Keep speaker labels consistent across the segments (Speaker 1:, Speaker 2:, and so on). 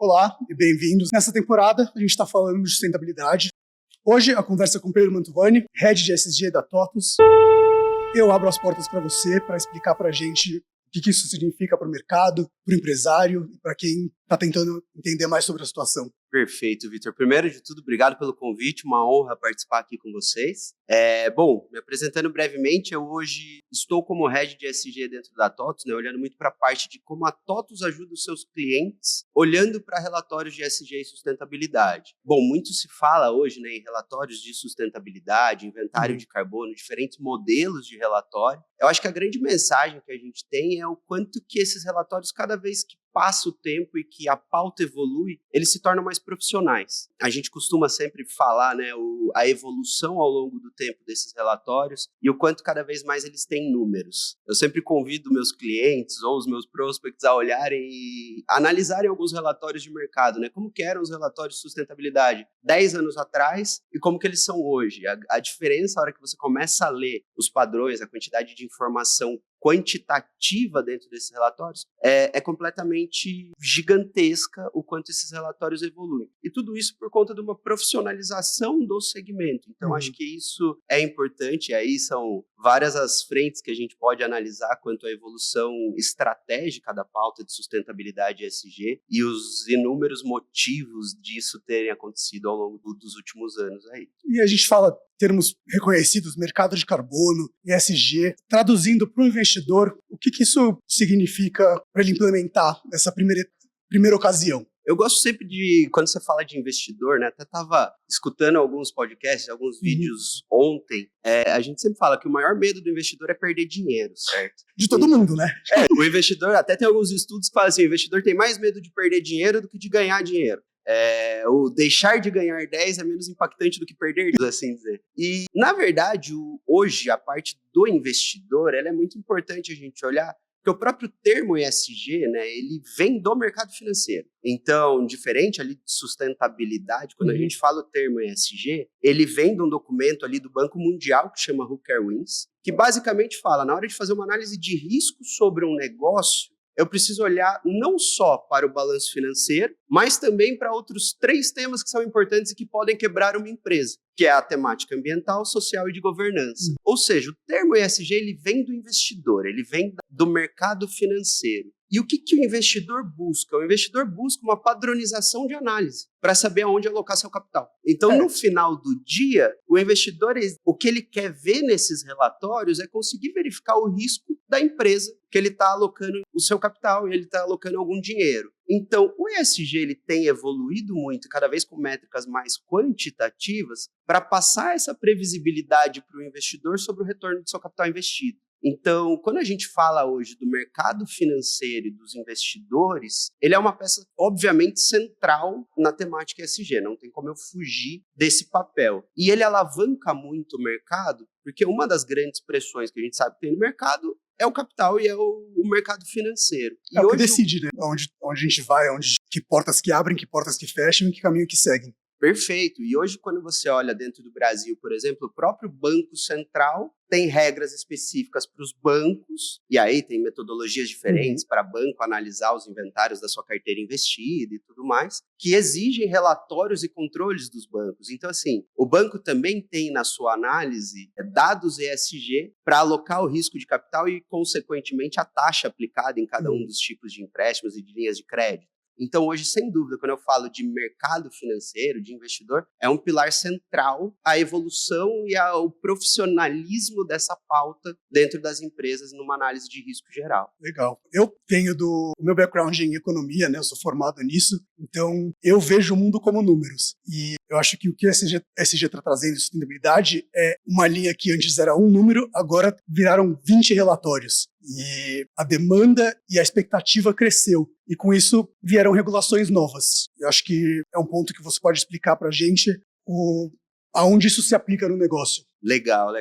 Speaker 1: Olá e bem-vindos. Nessa temporada, a gente está falando de sustentabilidade. Hoje, a conversa é com Pedro Mantovani, Head de ESG da TOTVS. Eu abro as portas para você para explicar para a gente o que isso significa para o mercado, para o empresário e para quem está tentando entender mais sobre a situação.
Speaker 2: Perfeito, Vitor. Primeiro de tudo, obrigado pelo convite, uma honra participar aqui com vocês. Bom, me apresentando brevemente, eu hoje estou como Head de ESG dentro da TOTVS, olhando muito para a parte de como a TOTVS ajuda os seus clientes, olhando para relatórios de ESG e sustentabilidade. Bom, muito se fala hoje em relatórios de sustentabilidade, inventário de carbono, diferentes modelos de relatório. Eu acho que a grande mensagem que a gente tem é o quanto que esses relatórios, cada vez que passa o tempo e que a pauta evolui, eles se tornam mais profissionais. A gente costuma sempre falar, a evolução ao longo do tempo desses relatórios e o quanto cada vez mais eles têm números. Eu sempre convido meus clientes ou os meus prospects a olharem e analisarem alguns relatórios de mercado, como que eram os relatórios de sustentabilidade 10 anos atrás e como que eles são hoje. A diferença, a hora que você começa a ler os padrões, a quantidade de informação quantitativa dentro desses relatórios, é completamente gigantesca o quanto esses relatórios evoluem. E tudo isso por conta de uma profissionalização do segmento. Então, acho que isso é importante, e aí são várias as frentes que a gente pode analisar quanto à evolução estratégica da pauta de sustentabilidade ESG e os inúmeros motivos disso terem acontecido ao longo dos últimos anos aí.
Speaker 1: E a gente fala termos reconhecidos, mercado de carbono, ESG, traduzindo para o investidor, o que isso significa para ele implementar nessa primeira ocasião?
Speaker 2: Eu gosto sempre de, quando você fala de investidor, até estava escutando alguns podcasts, alguns vídeos ontem, a gente sempre fala que o maior medo do investidor é perder dinheiro, certo?
Speaker 1: De todo mundo, né?
Speaker 2: O investidor, até tem alguns estudos que falam assim, o investidor tem mais medo de perder dinheiro do que de ganhar dinheiro. O deixar de ganhar 10 é menos impactante do que perder, assim dizer. E, na verdade, hoje, a parte do investidor, ela é muito importante a gente olhar, porque o próprio termo ESG, ele vem do mercado financeiro. Então, diferente ali de sustentabilidade, quando a gente fala o termo ESG, ele vem de um documento ali do Banco Mundial, que chama Who Cares Wins, que basicamente fala, na hora de fazer uma análise de risco sobre um negócio, eu preciso olhar não só para o balanço financeiro, mas também para outros 3 temas que são importantes e que podem quebrar uma empresa, que é a temática ambiental, social e de governança. Ou seja, o termo ESG ele vem do investidor, ele vem do mercado financeiro. E o que o investidor busca? O investidor busca uma padronização de análise para saber aonde alocar seu capital. Então, no final do dia, o investidor, o que ele quer ver nesses relatórios é conseguir verificar o risco da empresa que ele está alocando o seu capital e ele está alocando algum dinheiro. Então, o ESG ele tem evoluído muito, cada vez com métricas mais quantitativas, para passar essa previsibilidade para o investidor sobre o retorno do seu capital investido. Então, quando a gente fala hoje do mercado financeiro e dos investidores, ele é uma peça, obviamente, central na temática ESG, não tem como eu fugir desse papel. E ele alavanca muito o mercado, porque uma das grandes pressões que a gente sabe que tem no mercado é o capital e é o mercado financeiro.
Speaker 1: É o que decide, onde a gente vai, que portas que abrem, que portas que fecham e que caminho que seguem.
Speaker 2: Perfeito. E hoje, quando você olha dentro do Brasil, por exemplo, o próprio Banco Central tem regras específicas para os bancos, e aí tem metodologias diferentes para banco analisar os inventários da sua carteira investida e tudo mais, que exigem relatórios e controles dos bancos. Então, assim, o banco também tem na sua análise dados ESG para alocar o risco de capital e, consequentemente, a taxa aplicada em cada um dos tipos de empréstimos e de linhas de crédito. Então, hoje, sem dúvida, quando eu falo de mercado financeiro, de investidor, é um pilar central a evolução e o profissionalismo dessa pauta dentro das empresas numa análise de risco geral.
Speaker 1: Legal. Eu tenho o meu background em economia, eu sou formado nisso, então eu vejo o mundo como números. E eu acho que o que o ESG está trazendo de sustentabilidade é uma linha que antes era um número, agora viraram 20 relatórios. E a demanda e a expectativa cresceu. E com isso vieram regulações novas. Eu acho que é um ponto que você pode explicar para a gente aonde isso se aplica no negócio.
Speaker 2: Legal.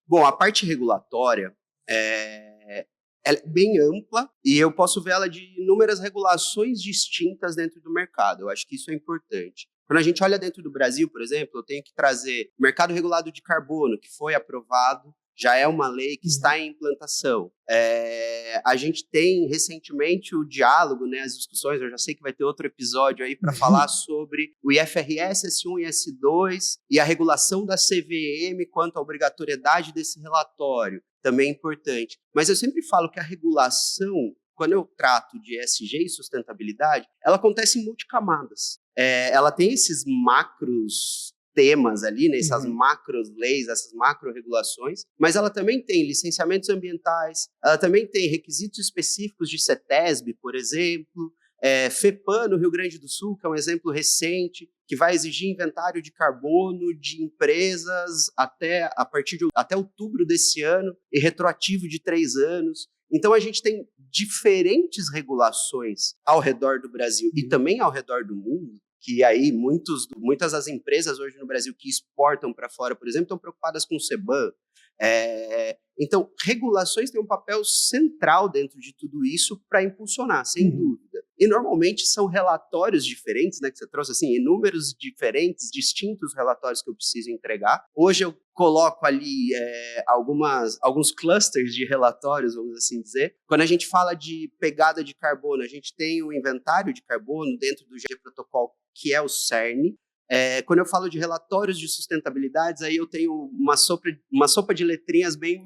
Speaker 2: Bom, a parte regulatória ela é bem ampla e eu posso ver ela de inúmeras regulações distintas dentro do mercado. Eu acho que isso é importante. Quando a gente olha dentro do Brasil, por exemplo, eu tenho que trazer o mercado regulado de carbono, que foi aprovado já é uma lei que está em implantação. A gente tem recentemente o diálogo, né, as discussões, eu já sei que vai ter outro episódio aí para falar sobre o IFRS S1 e S2 e a regulação da CVM quanto à obrigatoriedade desse relatório, também é importante. Mas eu sempre falo que a regulação, quando eu trato de ESG e sustentabilidade, ela acontece em multicamadas. Ela tem esses macros temas ali, né, essas macro leis, essas macro regulações, mas ela também tem licenciamentos ambientais, ela também tem requisitos específicos de CETESB, por exemplo, FEPAM no Rio Grande do Sul, que é um exemplo recente, que vai exigir inventário de carbono de empresas até outubro desse ano e retroativo de 3 anos. Então, a gente tem diferentes regulações ao redor do Brasil e também ao redor do mundo, que aí muitas das empresas hoje no Brasil que exportam para fora, por exemplo, estão preocupadas com o CBAM. Então, regulações têm um papel central dentro de tudo isso para impulsionar, sem dúvida. E normalmente são relatórios diferentes, né, que você trouxe, assim, inúmeros diferentes, distintos relatórios que eu preciso entregar. Hoje eu coloco ali alguns clusters de relatórios, vamos assim dizer. Quando a gente fala de pegada de carbono, a gente tem o inventário de carbono dentro do GE Protocol, que é o CERN. Quando eu falo de relatórios de sustentabilidade, aí eu tenho uma sopa de letrinhas bem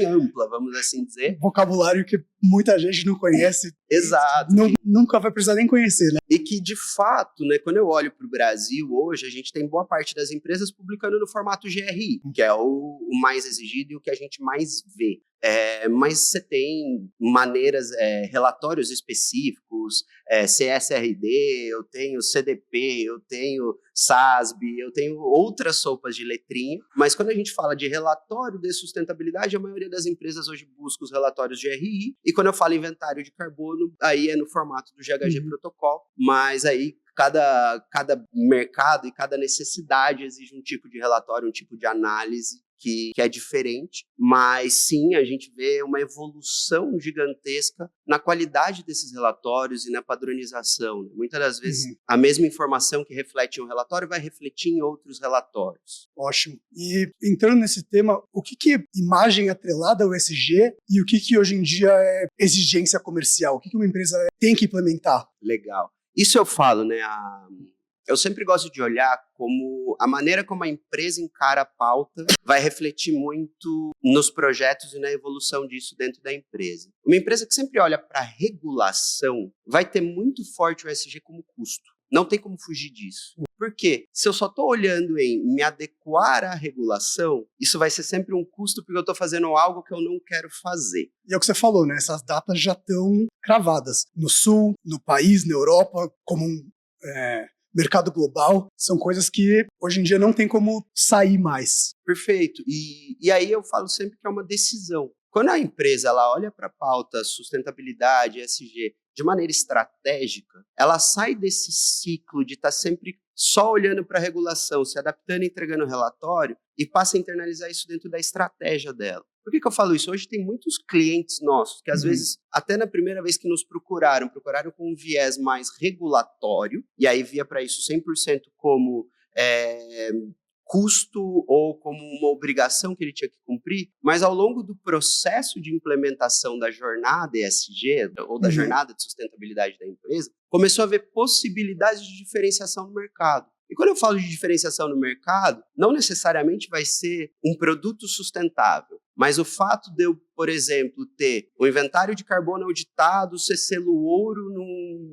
Speaker 2: ampla, vamos assim dizer.
Speaker 1: Vocabulário que muita gente não conhece.
Speaker 2: Exato.
Speaker 1: Nunca vai precisar nem conhecer, né?
Speaker 2: E que, de fato, né, quando eu olho para o Brasil hoje, a gente tem boa parte das empresas publicando no formato GRI, que é o mais exigido e o que a gente mais vê. Mas você tem relatórios específicos, CSRD, eu tenho CDP, eu tenho SASB, eu tenho outras sopas de letrinha, mas quando a gente fala de relatório de sustentabilidade, a maioria das empresas hoje busca os relatórios de GRI, e quando eu falo inventário de carbono, aí é no formato do GHG Protocol, mas aí cada mercado e cada necessidade exige um tipo de relatório, um tipo de análise que é diferente, mas sim, a gente vê uma evolução gigantesca na qualidade desses relatórios e na padronização. Muitas das vezes, a mesma informação que reflete em um relatório vai refletir em outros relatórios.
Speaker 1: Ótimo. E entrando nesse tema, o que é imagem atrelada ao ESG e o que hoje em dia é exigência comercial? O que uma empresa tem que implementar?
Speaker 2: Legal. Isso eu falo, né? Eu sempre gosto de olhar como a maneira como a empresa encara a pauta vai refletir muito nos projetos e na evolução disso dentro da empresa. Uma empresa que sempre olha para a regulação vai ter muito forte o ESG como custo. Não tem como fugir disso. Por quê? Se eu só estou olhando em me adequar à regulação, isso vai ser sempre um custo porque eu estou fazendo algo que eu não quero fazer.
Speaker 1: E é o que você falou, né? Essas datas já estão cravadas. No Sul, no país, na Europa, como mercado global, são coisas que hoje em dia não tem como sair mais.
Speaker 2: Perfeito. E aí eu falo sempre que é uma decisão. Quando a empresa ela olha para a pauta sustentabilidade, ESG, de maneira estratégica, ela sai desse ciclo de estar sempre só olhando para a regulação, se adaptando e entregando relatório, e passa a internalizar isso dentro da estratégia dela. Por que eu falo isso? Hoje tem muitos clientes nossos que, às vezes, até na primeira vez que nos procuraram com um viés mais regulatório, e aí via para isso 100% como custo ou como uma obrigação que ele tinha que cumprir, mas ao longo do processo de implementação da jornada ESG, ou da jornada de sustentabilidade da empresa, começou a ver possibilidades de diferenciação no mercado. E quando eu falo de diferenciação no mercado, não necessariamente vai ser um produto sustentável, mas o fato de eu, por exemplo, ter o inventário de carbono auditado, ser selo ouro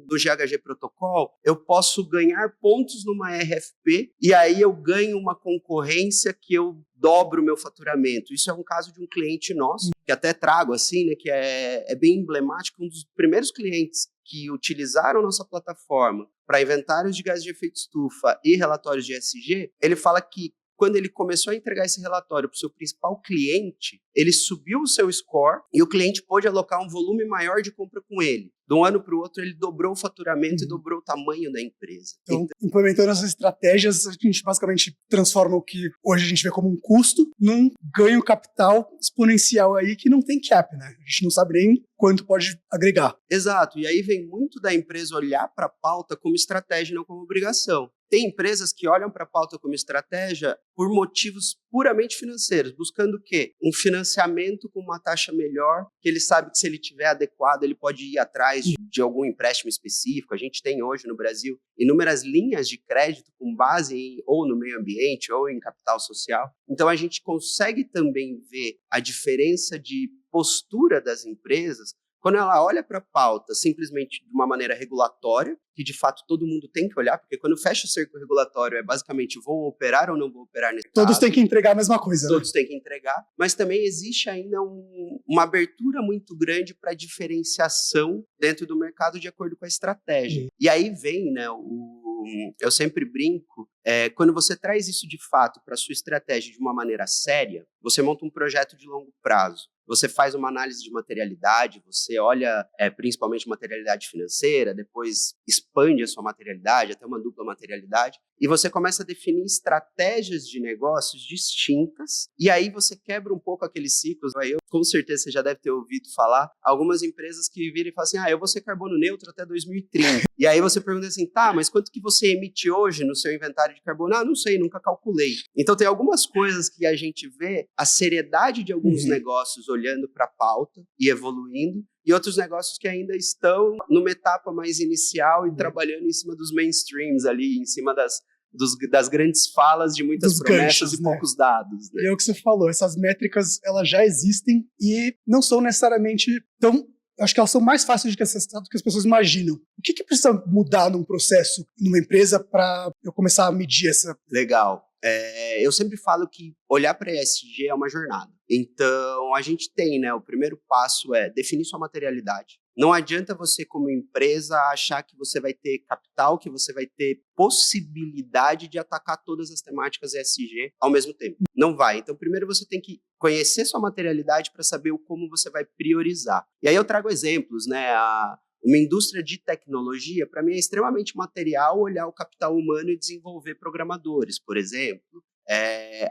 Speaker 2: do GHG Protocol, eu posso ganhar pontos numa RFP e aí eu ganho uma concorrência que eu dobro o meu faturamento. Isso é um caso de um cliente nosso, que até trago assim, né, que é bem emblemático, um dos primeiros clientes que utilizaram nossa plataforma para inventários de gases de efeito estufa e relatórios de ESG, ele fala que quando ele começou a entregar esse relatório para o seu principal cliente, ele subiu o seu score e o cliente pôde alocar um volume maior de compra com ele. De um ano para o outro, ele dobrou o faturamento e dobrou o tamanho da empresa.
Speaker 1: Então, implementando essas estratégias, a gente basicamente transforma o que hoje a gente vê como um custo num ganho capital exponencial aí que não tem cap, né? A gente não sabe nem quanto pode agregar.
Speaker 2: Exato, e aí vem muito da empresa olhar para a pauta como estratégia e não como obrigação. Tem empresas que olham para a pauta como estratégia por motivos puramente financeiros, buscando o quê? Um financiamento com uma taxa melhor, que ele sabe que se ele tiver adequado, ele pode ir atrás de algum empréstimo específico. A gente tem hoje no Brasil inúmeras linhas de crédito com base ou no meio ambiente ou em capital social. Então a gente consegue também ver a diferença de postura das empresas quando ela olha para a pauta simplesmente de uma maneira regulatória, que de fato todo mundo tem que olhar, porque quando fecha o cerco regulatório é basicamente vou operar ou não vou operar nesse
Speaker 1: Todos
Speaker 2: caso.
Speaker 1: têm que entregar a mesma coisa.
Speaker 2: Todos têm que entregar, mas também existe ainda uma abertura muito grande para diferenciação dentro do mercado de acordo com a estratégia. E aí vem, né, eu sempre brinco, quando você traz isso de fato para a sua estratégia de uma maneira séria, você monta um projeto de longo prazo. Você faz uma análise de materialidade, você olha principalmente materialidade financeira, depois expande a sua materialidade, até uma dupla materialidade, e você começa a definir estratégias de negócios distintas, e aí você quebra um pouco aqueles ciclos. Aí com certeza você já deve ter ouvido falar, algumas empresas que viram e falam assim, eu vou ser carbono neutro até 2030. E aí você pergunta assim, tá, mas quanto que você emite hoje no seu inventário de carbono? Não sei, nunca calculei. Então tem algumas coisas que a gente vê a seriedade de alguns negócios olhando para a pauta e evoluindo, e outros negócios que ainda estão numa etapa mais inicial e trabalhando em cima dos mainstreams ali, em cima das grandes falas de muitas
Speaker 1: Dos
Speaker 2: promessas
Speaker 1: ganchos,
Speaker 2: e poucos dados. Né?
Speaker 1: E é o que você falou, essas métricas elas já existem e não são necessariamente tão... Acho que elas são mais fáceis de acessar do que as pessoas imaginam. O que precisa mudar num processo, numa empresa, para eu começar a medir essa...
Speaker 2: Legal. Eu sempre falo que olhar para ESG é uma jornada. Então, a gente tem, né? O primeiro passo é definir sua materialidade. Não adianta você, como empresa, achar que você vai ter capital, que você vai ter possibilidade de atacar todas as temáticas ESG ao mesmo tempo. Não vai. Então, primeiro você tem que conhecer sua materialidade para saber como você vai priorizar. E aí eu trago exemplos, né? Uma indústria de tecnologia, para mim, é extremamente material olhar o capital humano e desenvolver programadores, por exemplo.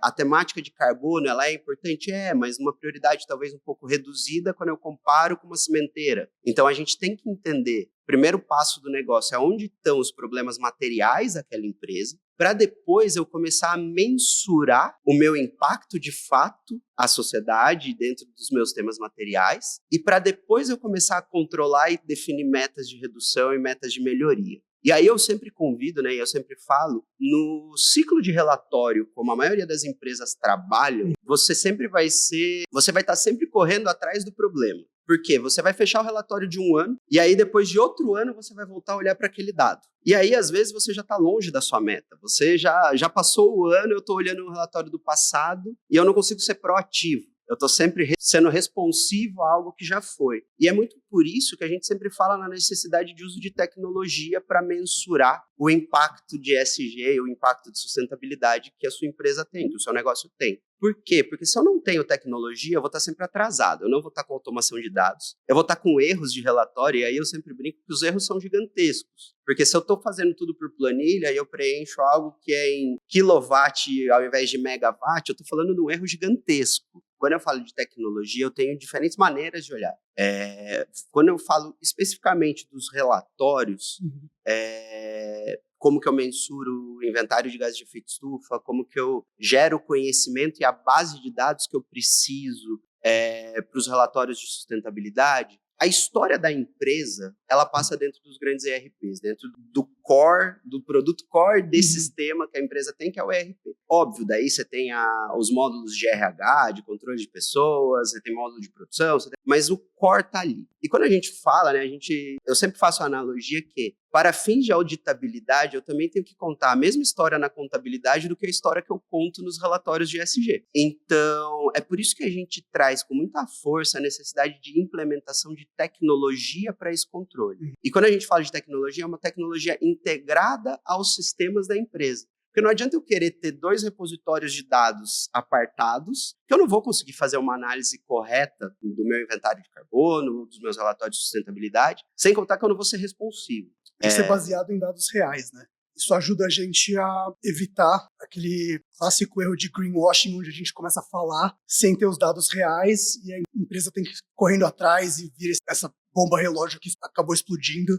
Speaker 2: A temática de carbono, ela é importante? Mas uma prioridade talvez um pouco reduzida quando eu comparo com uma cimenteira. Então, a gente tem que entender, o primeiro passo do negócio é onde estão os problemas materiais daquela empresa, para depois eu começar a mensurar o meu impacto de fato à sociedade dentro dos meus temas materiais, e para depois eu começar a controlar e definir metas de redução e metas de melhoria. E aí eu sempre convido, né, e eu sempre falo, no ciclo de relatório, como a maioria das empresas trabalham, você vai estar sempre correndo atrás do problema. Por quê? Você vai fechar o relatório de um ano, e aí depois de outro ano você vai voltar a olhar para aquele dado. E aí, às vezes, você já está longe da sua meta. Você já passou o ano, eu estou olhando o relatório do passado, e eu não consigo ser proativo. Eu estou sempre sendo responsivo a algo que já foi. E é muito por isso que a gente sempre fala na necessidade de uso de tecnologia para mensurar o impacto de ESG, o impacto de sustentabilidade que a sua empresa tem, que o seu negócio tem. Por quê? Porque se eu não tenho tecnologia, eu vou estar sempre atrasado. Eu não vou estar com automação de dados. Eu vou estar com erros de relatório, e aí eu sempre brinco que os erros são gigantescos. Porque se eu estou fazendo tudo por planilha e eu preencho algo que é em quilowatt ao invés de megawatt, eu estou falando de um erro gigantesco. Quando eu falo de tecnologia, eu tenho diferentes maneiras de olhar. Quando eu falo especificamente dos relatórios, como que eu mensuro o inventário de gases de efeito estufa, como que eu gero o conhecimento e a base de dados que eu preciso para os relatórios de sustentabilidade, a história da empresa, ela passa dentro dos grandes ERPs, dentro do core, do produto core desse sistema que a empresa tem, que é o ERP. Óbvio, daí você tem os módulos de RH, de controle de pessoas, você tem módulo de produção, mas o core está ali. E quando a gente fala, né, eu sempre faço a analogia que, para fins de auditabilidade, eu também tenho que contar a mesma história na contabilidade do que a história que eu conto nos relatórios de ESG. Então, é por isso que a gente traz com muita força a necessidade de implementação de tecnologia para esse controle. E quando a gente fala de tecnologia, é uma tecnologia integrada aos sistemas da empresa. Porque não adianta eu querer ter 2 repositórios de dados apartados, que eu não vou conseguir fazer uma análise correta do meu inventário de carbono, dos meus relatórios de sustentabilidade, sem contar que eu não vou ser responsivo.
Speaker 1: Tem que ser baseado em dados reais, né? Isso ajuda a gente a evitar aquele clássico erro de greenwashing, onde a gente começa a falar sem ter os dados reais e a empresa tem que ir correndo atrás e vira essa bomba relógio que acabou explodindo.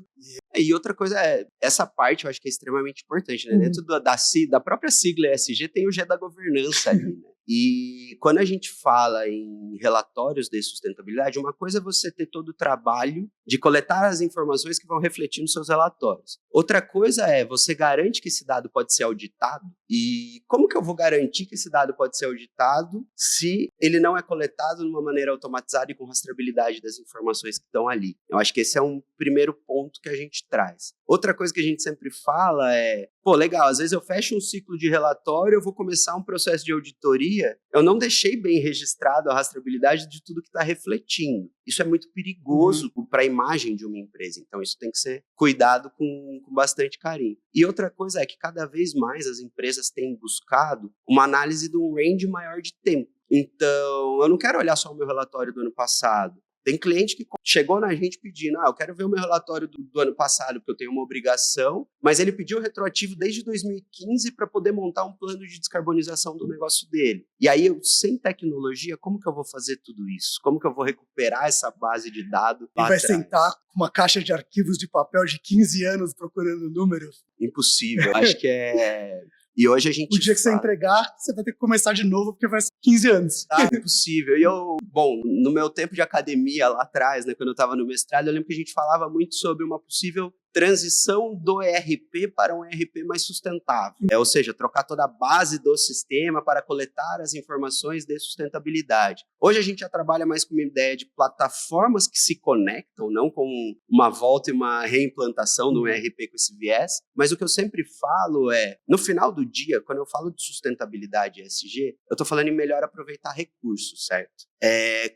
Speaker 2: E outra coisa essa parte eu acho que é extremamente importante, né? Dentro da própria sigla ESG tem o G da governança ali, né? E quando a gente fala em relatórios de sustentabilidade, uma coisa é você ter todo o trabalho de coletar as informações que vão refletir nos seus relatórios. Outra coisa é você garante que esse dado pode ser auditado. E como que eu vou garantir que esse dado pode ser auditado se ele não é coletado de uma maneira automatizada e com rastreabilidade das informações que estão ali? Eu acho que esse é um primeiro ponto que a gente traz. Outra coisa que a gente sempre fala é, legal, às vezes eu fecho um ciclo de relatório, eu vou começar um processo de auditoria, eu não deixei bem registrado a rastreabilidade de tudo que está refletindo. Isso é muito perigoso para a imagem de uma empresa, então isso tem que ser cuidado com bastante carinho. E outra coisa é que cada vez mais as empresas têm buscado uma análise de um range maior de tempo. Então, eu não quero olhar só o meu relatório do ano passado. Tem cliente que chegou na gente pedindo, eu quero ver o meu relatório do ano passado, porque eu tenho uma obrigação, mas ele pediu retroativo desde 2015 para poder montar um plano de descarbonização do negócio dele. E aí, sem tecnologia, como que eu vou fazer tudo isso? Como que eu vou recuperar essa base de dados?
Speaker 1: E vai sentar com uma caixa de arquivos de papel de 15 anos procurando números?
Speaker 2: Impossível. Acho que é... E hoje a gente
Speaker 1: o dia que você entregar, você vai ter que começar de novo, porque vai ser 15 anos.
Speaker 2: É possível. E no meu tempo de academia lá atrás, né, quando eu estava no mestrado, eu lembro que a gente falava muito sobre uma possível transição do ERP para um ERP mais sustentável. Ou seja, trocar toda a base do sistema para coletar as informações de sustentabilidade. Hoje a gente já trabalha mais com uma ideia de plataformas que se conectam, não com uma volta e uma reimplantação do ERP com esse viés, mas o que eu sempre falo é, no final do dia, quando eu falo de sustentabilidade ESG, eu estou falando em melhor aproveitar recursos, certo?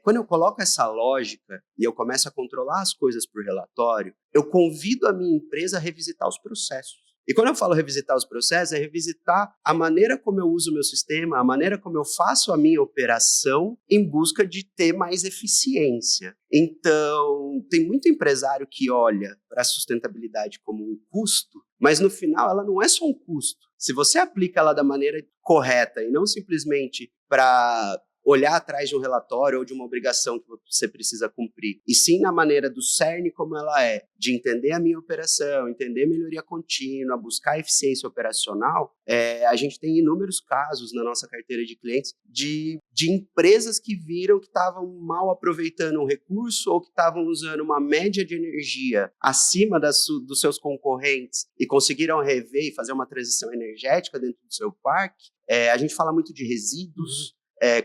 Speaker 2: Quando eu coloco essa lógica e eu começo a controlar as coisas por relatório, eu convido a minha empresa a revisitar os processos. E quando eu falo revisitar os processos, é revisitar a maneira como eu uso o meu sistema, a maneira como eu faço a minha operação em busca de ter mais eficiência. Então, tem muito empresário que olha para a sustentabilidade como um custo, mas no final ela não é só um custo. Se você aplica ela da maneira correta e não simplesmente para olhar atrás de um relatório ou de uma obrigação que você precisa cumprir, e sim na maneira do cerne como ela é, de entender a minha operação, entender melhoria contínua, buscar eficiência operacional, a gente tem inúmeros casos na nossa carteira de clientes de empresas que viram que estavam mal aproveitando um recurso ou que estavam usando uma média de energia acima dos seus concorrentes e conseguiram rever e fazer uma transição energética dentro do seu parque. A gente fala muito de resíduos,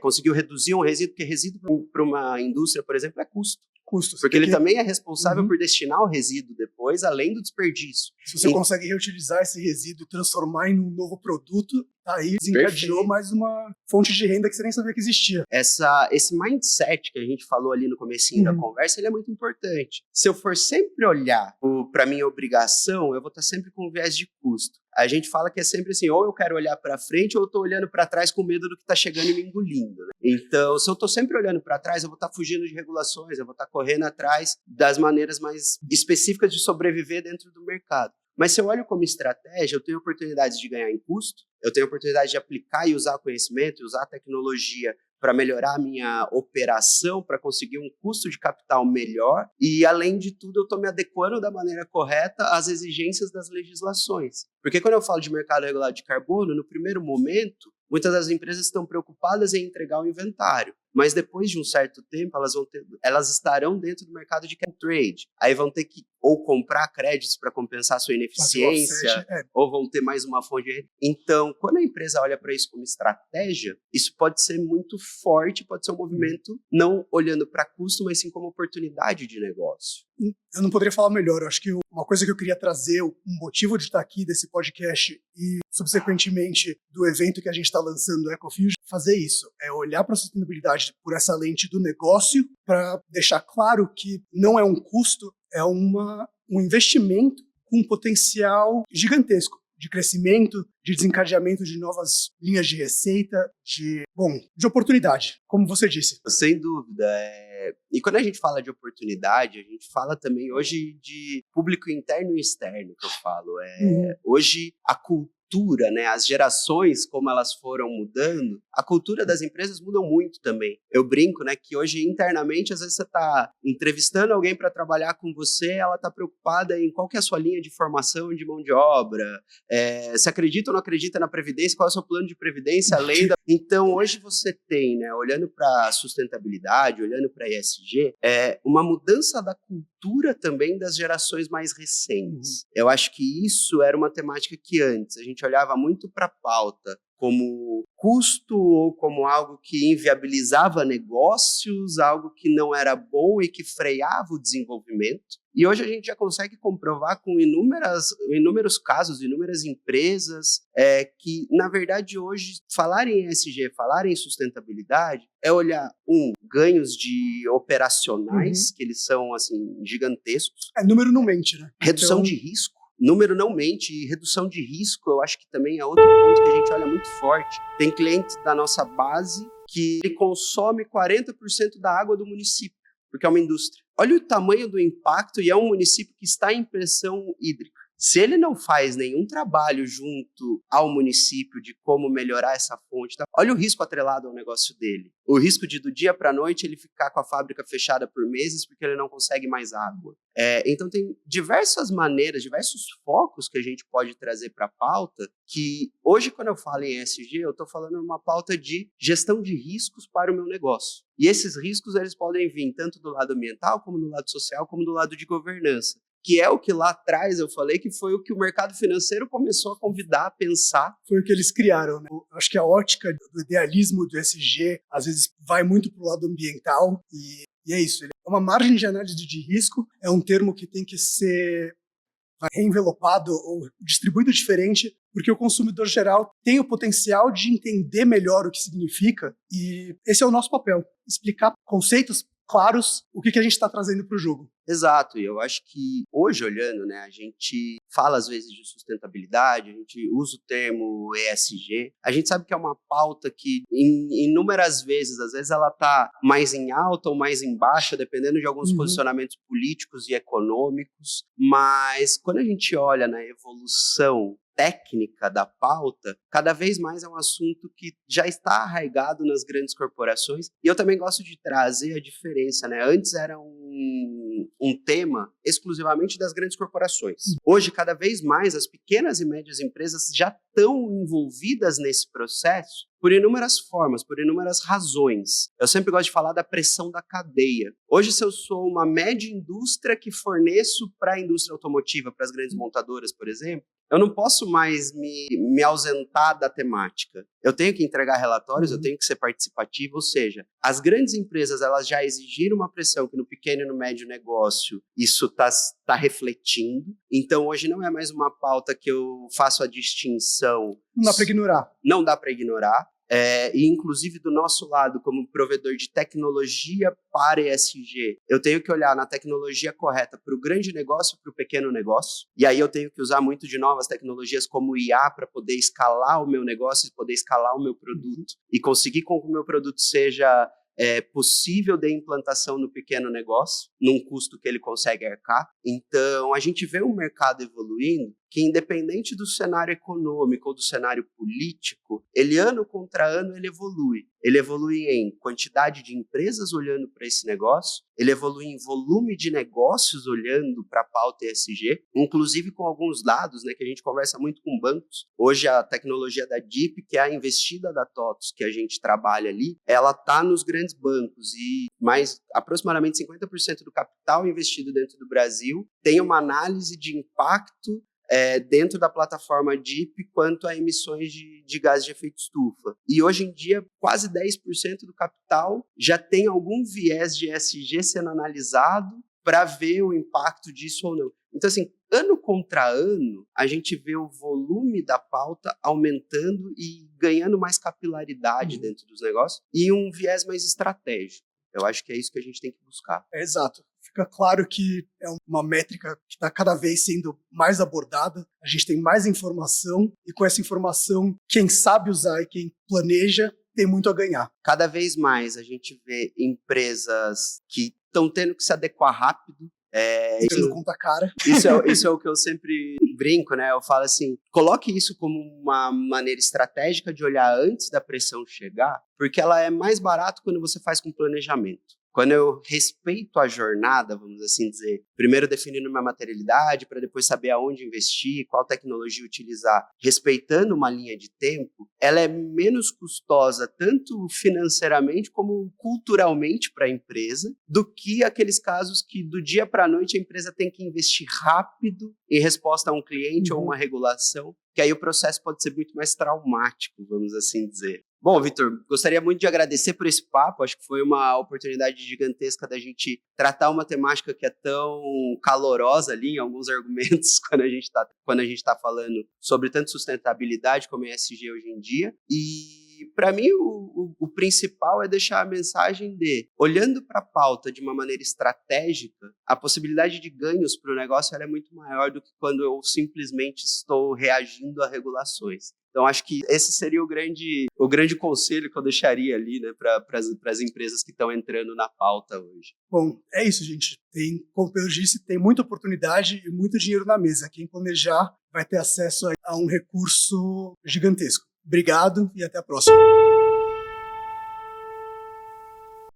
Speaker 2: conseguiu reduzir um resíduo, porque resíduo para uma indústria, por exemplo, é custo.
Speaker 1: Custos.
Speaker 2: Porque ele também é responsável por destinar o resíduo depois, além do desperdício.
Speaker 1: Se você consegue reutilizar esse resíduo e transformar em um novo produto, aí desencadeou mais uma fonte de renda que você nem sabia que existia.
Speaker 2: Esse mindset que a gente falou ali no comecinho da conversa, ele é muito importante. Se eu for sempre olhar para a minha obrigação, eu vou estar sempre com viés de custo. A gente fala que é sempre assim, ou eu quero olhar para frente ou eu estou olhando para trás com medo do que está chegando e me engolindo. Né? Então, se eu estou sempre olhando para trás, eu vou estar fugindo de regulações, eu vou estar correndo atrás das maneiras mais específicas de sobreviver dentro do mercado. Mas se eu olho como estratégia, eu tenho oportunidades de ganhar em custo, eu tenho oportunidade de aplicar e usar conhecimento, usar tecnologia para melhorar a minha operação, para conseguir um custo de capital melhor e, além de tudo, eu estou me adequando da maneira correta às exigências das legislações. Porque quando eu falo de mercado regulado de carbono, no primeiro momento, muitas das empresas estão preocupadas em entregar o inventário, mas depois de um certo tempo, elas estarão dentro do mercado de cap trade. Aí vão ter que ou comprar créditos para compensar sua ineficiência, ou vão ter mais uma fonte de renda. Então, quando a empresa olha para isso como estratégia, isso pode ser muito forte, pode ser um movimento não olhando para custo, mas sim como oportunidade de negócio.
Speaker 1: Eu não poderia falar melhor. Eu acho que uma coisa que eu queria trazer, um motivo de estar aqui desse podcast e, subsequentemente, do evento que a gente está lançando do EcoFusion, fazer isso. É olhar para a sustentabilidade por essa lente do negócio para deixar claro que não é um custo, é um investimento com um potencial gigantesco. de crescimento, de desencadeamento de novas linhas de receita, de oportunidade, como você disse.
Speaker 2: Sem dúvida. E quando a gente fala de oportunidade, a gente fala também hoje de público interno e externo, que eu falo. Hoje, a cultura, né, as gerações, como elas foram mudando, a cultura das empresas mudou muito também. Eu brinco, né, que hoje internamente, às vezes você está entrevistando alguém para trabalhar com você, ela está preocupada em qual que é a sua linha de formação de mão de obra, se acredita ou não acredita na Previdência, qual é o seu plano de Previdência, além da... Então, hoje você tem, né, olhando para a sustentabilidade, olhando para a ESG, uma mudança da cultura também das gerações mais recentes. Eu acho que isso era uma temática que antes a gente olhava muito para a pauta como custo ou como algo que inviabilizava negócios, algo que não era bom e que freava o desenvolvimento. E hoje a gente já consegue comprovar com inúmeros casos, inúmeras empresas, que, na verdade, hoje, falar em ESG, falar em sustentabilidade, é olhar, ganhos de operacionais, que eles são, assim, gigantescos.
Speaker 1: Número não mente, né?
Speaker 2: Redução de risco. Número não mente, e redução de risco eu acho que também é outro ponto que a gente olha muito forte. Tem clientes da nossa base que ele consome 40% da água do município, porque é uma indústria. Olha o tamanho do impacto, e é um município que está em pressão hídrica. Se ele não faz nenhum trabalho junto ao município de como melhorar essa fonte, olha o risco atrelado ao negócio dele. O risco de, do dia para a noite, ele ficar com a fábrica fechada por meses porque ele não consegue mais água. Então, tem diversas maneiras, diversos focos que a gente pode trazer para a pauta, que hoje, quando eu falo em ESG, eu estou falando uma pauta de gestão de riscos para o meu negócio. E esses riscos, eles podem vir tanto do lado ambiental, como do lado social, como do lado de governança, que é o que lá atrás eu falei que foi o que o mercado financeiro começou a convidar a pensar.
Speaker 1: Foi o que eles criaram, né? Eu acho que a ótica do idealismo do ESG, às vezes, vai muito para o lado ambiental, e é isso. É uma margem de análise de risco, é um termo que tem que ser reenvelopado ou distribuído diferente, porque o consumidor geral tem o potencial de entender melhor o que significa, e esse é o nosso papel, explicar conceitos claros o que a gente está trazendo para o jogo.
Speaker 2: Exato, e eu acho que hoje, olhando, né, a gente fala às vezes de sustentabilidade, a gente usa o termo ESG, a gente sabe que é uma pauta que inúmeras vezes, às vezes ela está mais em alta ou mais em baixa, dependendo de alguns posicionamentos políticos e econômicos, mas quando a gente olha na evolução técnica da pauta, cada vez mais é um assunto que já está arraigado nas grandes corporações, e eu também gosto de trazer a diferença, né? Antes era um tema exclusivamente das grandes corporações. Hoje, cada vez mais, as pequenas e médias empresas já estão envolvidas nesse processo por inúmeras formas, por inúmeras razões. Eu sempre gosto de falar da pressão da cadeia. Hoje, se eu sou uma média indústria que forneço para a indústria automotiva, para as grandes montadoras, por exemplo, eu não posso mais me ausentar da temática. Eu tenho que entregar relatórios, eu tenho que ser participativo, ou seja, as grandes empresas elas já exigiram uma pressão que no pequeno e no médio negócio isso está refletindo. Então, hoje não é mais uma pauta que eu faço a distinção.
Speaker 1: Não dá para ignorar.
Speaker 2: Não dá para ignorar. E inclusive do nosso lado, como provedor de tecnologia para ESG, eu tenho que olhar na tecnologia correta para o grande negócio e para o pequeno negócio, e aí eu tenho que usar muito de novas tecnologias como o IA para poder escalar o meu negócio e poder escalar o meu produto, e conseguir com que o meu produto seja possível de implantação no pequeno negócio, num custo que ele consegue arcar. Então, a gente vê um mercado evoluindo que, independente do cenário econômico ou do cenário político, ele ano contra ano ele evolui. Ele evolui em quantidade de empresas olhando para esse negócio, ele evolui em volume de negócios olhando para a pauta ESG, inclusive com alguns dados, né, que a gente conversa muito com bancos. Hoje a tecnologia da DIP, que é a investida da TOTVS que a gente trabalha ali, ela está nos grandes bancos e mais aproximadamente 50% do capital investido dentro do Brasil tem uma análise de impacto dentro da plataforma DIP quanto a emissões de gases de efeito estufa. E hoje em dia, quase 10% do capital já tem algum viés de ESG sendo analisado para ver o impacto disso ou não. Então, assim, ano contra ano, a gente vê o volume da pauta aumentando e ganhando mais capilaridade dentro dos negócios e um viés mais estratégico. Eu acho que é isso que a gente tem que buscar.
Speaker 1: Exato. fica claro que é uma métrica que está cada vez sendo mais abordada. A gente tem mais informação e com essa informação, quem sabe usar e quem planeja tem muito a ganhar.
Speaker 2: Cada vez mais a gente vê empresas que estão tendo que se adequar rápido.
Speaker 1: Tendo conta cara.
Speaker 2: Isso é o que eu sempre brinco, né? Eu falo assim, coloque isso como uma maneira estratégica de olhar antes da pressão chegar, porque ela é mais barata quando você faz com planejamento. Quando eu respeito a jornada, vamos assim dizer, primeiro definindo minha materialidade, para depois saber aonde investir, qual tecnologia utilizar, respeitando uma linha de tempo, ela é menos custosa, tanto financeiramente como culturalmente para a empresa, do que aqueles casos que do dia para a noite a empresa tem que investir rápido em resposta a um cliente ou uma regulação, que aí o processo pode ser muito mais traumático, vamos assim dizer. Bom, Vitor, gostaria muito de agradecer por esse papo. Acho que foi uma oportunidade gigantesca da gente tratar uma temática que é tão calorosa ali em alguns argumentos quando a gente tá falando sobre tanto sustentabilidade como ESG hoje em dia. E para mim o principal é deixar a mensagem de, olhando para a pauta de uma maneira estratégica, a possibilidade de ganhos para o negócio ela é muito maior do que quando eu simplesmente estou reagindo a regulações. Então, acho que esse seria o grande conselho que eu deixaria ali, né, para as empresas que estão entrando na pauta hoje.
Speaker 1: Bom, é isso, gente. Como o Pedro disse, tem muita oportunidade e muito dinheiro na mesa. Quem planejar vai ter acesso a um recurso gigantesco. Obrigado e até a próxima.